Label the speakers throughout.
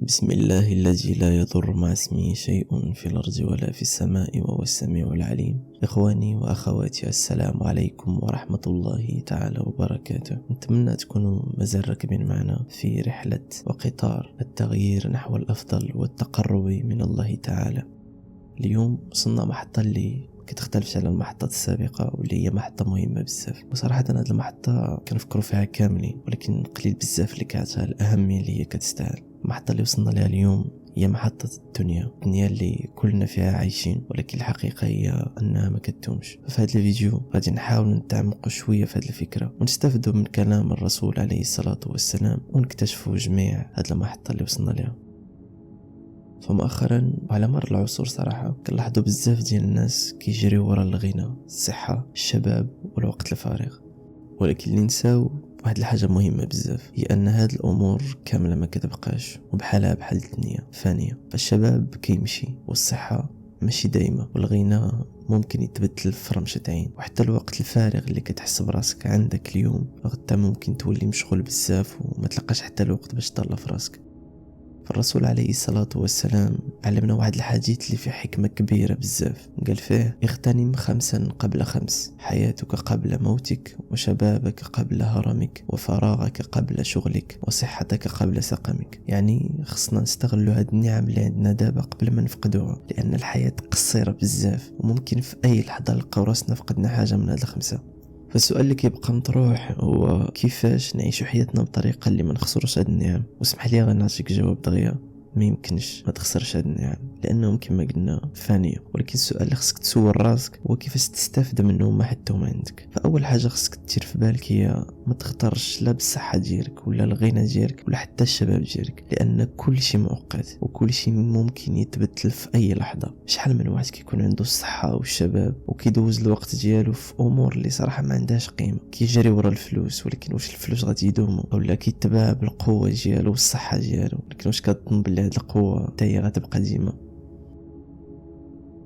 Speaker 1: بسم الله الذي لا يضر مع اسمه شيء في الأرض ولا في السماء وهو السميع العليم. إخواني وأخواتي، السلام عليكم ورحمة الله تعالى وبركاته. نتمنى تكونوا مازال راكبين معنا في رحلة وقطار التغيير نحو الأفضل والتقرب من الله تعالى. اليوم وصلنا محطة اللي كتختلفش على المحطات السابقة، واللي هي محطة مهمة بزاف. وصراحة هذه المحطة كنفكروا فيها كاملين، ولكن قليل بزاف اللي كانتها الأهمية اللي هي كتستاهل. المحطة اللي وصلنا لها اليوم هي محطة الدنيا اللي كلنا فيها عايشين، ولكن الحقيقة هي أنها ما كتومش. ففي هذا الفيديو غادي نحاول نتعمق شوية في هذه الفكرة، ونستفدوا من كلام الرسول عليه الصلاة والسلام، ونكتشفوا جميع هذه المحطة اللي وصلنا لها. فمؤخرا وعلى مر العصور صراحة كنلاحظوا بزاف ديال الناس كيجريو ورا الغنى، الصحة، الشباب والوقت الفارغ، ولكن اللي نساو واحد الحاجة مهمة بزاف، هي أن هاد الأمور كاملة ما كتبقاش، وبحالها بحال الدنيا فانية. فالشباب كيمشي، والصحة ماشي دايمة، والغنى ممكن يتبدل في رمشة عين، وحتى الوقت الفارغ اللي كتحس براسك عندك اليوم غدا ممكن تولي مشغول بزاف وما تلقاش حتى الوقت باش تطلع في راسك. فالرسول عليه الصلاة والسلام علمنا واحد الحديث اللي فيه حكمة كبيرة بزاف. قال فيه: اغتنم 5 قبل 5، حياتك قبل موتك، وشبابك قبل هرمك، وفراغك قبل شغلك، وصحتك قبل سقمك. يعني خصنا نستغلوا هاد النعم اللي عندنا دابا قبل ما نفقدوها، لأن الحياة قصيرة بزاف، وممكن في أي لحظة نلقاو راسنا فقدنا حاجة من هاد ال5. فالسؤال اللي كيبقى مطروح هو كيفاش نعيشوا حياتنا بطريقه اللي ما نخسروش هاد النعم. واسمح لي غنعطيك جواب دغيا: ما يمكنش ما تخسرش هاد النعم، لانهم كما قلنا فانيه. ولكن السؤال اللي خصك تسول راسك هو كيفاش تستافد منهم ما حتى هما عندك. فاول حاجه خصك دير في بالك هي ما تختارش لا بالصحه ديالك ولا الغنى ديالك ولا حتى الشباب ديالك، لان كل شيء مؤقت وكل شيء ممكن يتبدل في اي لحظه. شحال من واحد كيكون عنده الصحه والشباب وكيدوز الوقت ديالو في امور اللي صراحه ما عندهاش قيمه، كيجري ورا الفلوس، ولكن واش الفلوس غادي يدوموا؟ اولا كيتباع بالقوه ديالو والصحه ديالو، ولكن واش كتظن بلي هاد القوه حتى هي غتبقى ديما؟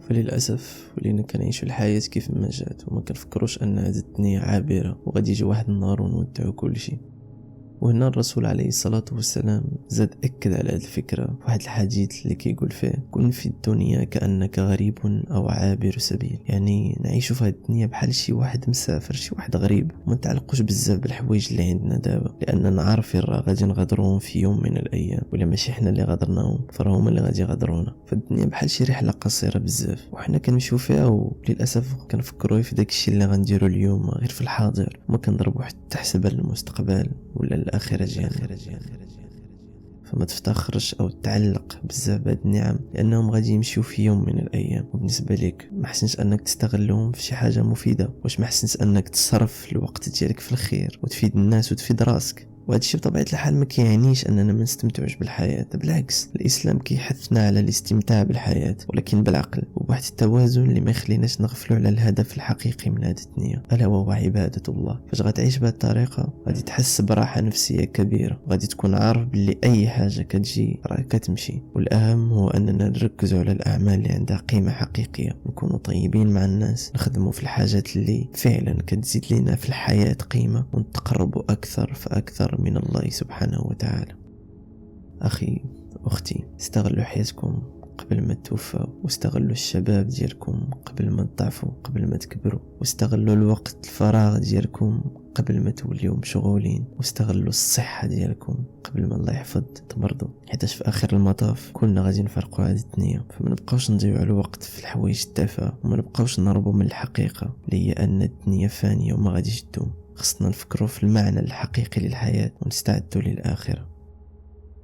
Speaker 1: فللاسف ولينا كنعيشوا الحياه كيف ما جات، وما كنفكروش ان هذه الدنيا عابره وغادي يجي واحد النهار ونودعوا كل شيء. وهنا الرسول عليه الصلاة والسلام زاد أكد على هذه الفكرة واحد الحديث اللي كيقول فيه: كن في الدنيا كأنك غريب أو عابر سبيل. يعني نعيشوا في هذه الدنيا بحال شي واحد مسافر، شي واحد غريب، وما نتعلقوش بزاف بالحوايج اللي عندنا دابا، لأننا عارفين راه غادي نغادروهم في يوم من الأيام، ولا ماشي حنا اللي غادرناهم فراهم اللي غادي يغادرونا. فالدنيا بحال شي رحلة قصيرة بزاف، وحنا كنمشيو فيها، وللأسف كنفكروا في داك الشيء اللي غنديرو اليوم غير في الحاضر، وما كنضربوا حتى حسبة للمستقبل ولا الآخرة جينا. فما تفتخرش او تعلق بزاف بهاد النعم، لانهم غادي يمشيو في يوم من الايام. وبالنسبه لك ما حسنش انك تستغلهم في شي حاجه مفيده؟ واش ما حسنش انك تصرف الوقت ديالك في الخير وتفيد الناس وتفيد راسك؟ وهذا الشيء بطبيعه الحال ما كيعنيش اننا ما نستمتعوش بالحياه، بالعكس الاسلام كيحثنا على الاستمتاع بالحياه، ولكن بالعقل وبواحد التوازن اللي ما يخليناش نغفلوا على الهدف الحقيقي من هذه الدنيا، الا وهو عباده الله. فاش غتعيش بهذه الطريقه غادي تحس براحه نفسيه كبيره، وغادي تكون عارف باللي اي حاجه كتجي راه كتمشي. والاهم هو اننا نركزوا على الاعمال اللي عندها قيمه حقيقيه، نكونوا طيبين مع الناس، نخدموا في الحاجات اللي فعلا كتزيد لنا في الحياه قيمه، ونتقربوا اكثر فاكثر من الله سبحانه وتعالى. أخي أختي، استغلوا حياتكم قبل ما توفوا، واستغلوا الشباب ديالكم قبل ما تضعفوا، قبل ما تكبروا، واستغلوا الوقت الفراغ ديالكم قبل ما توليو مشغولين، واستغلوا الصحة ديالكم قبل ما الله يحفظ تمرضوا. حيتاش في آخر المطاف كلنا غادي نفرقوا هذه الدنيا. فما نبقاوش نضيعوا الوقت في الحوايج التافهة، وما نبقاوش نهربوا من الحقيقة اللي هي أن الدنيا فانية وما غاديش تدوم. خصنا نفكروا في المعنى الحقيقي للحياة ونستعدوا للآخرة.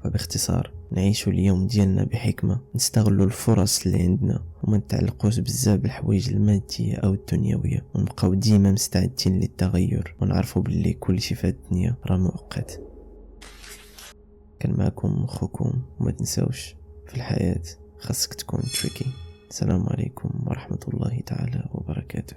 Speaker 1: وباختصار نعيشوا اليوم ديالنا بحكمة، نستغلوا الفرص اللي عندنا، وما نتعلقوش بزاف بالحوايج المادية أو الدنيوية، ونبقاو ديما مستعدين للتغير، ونعرفوا باللي كل شيء في الدنيا راه مؤقت. كان معكم أخوكم، وما تنسوش في الحياة خاصك تكون تريكي. السلام عليكم ورحمة الله تعالى وبركاته.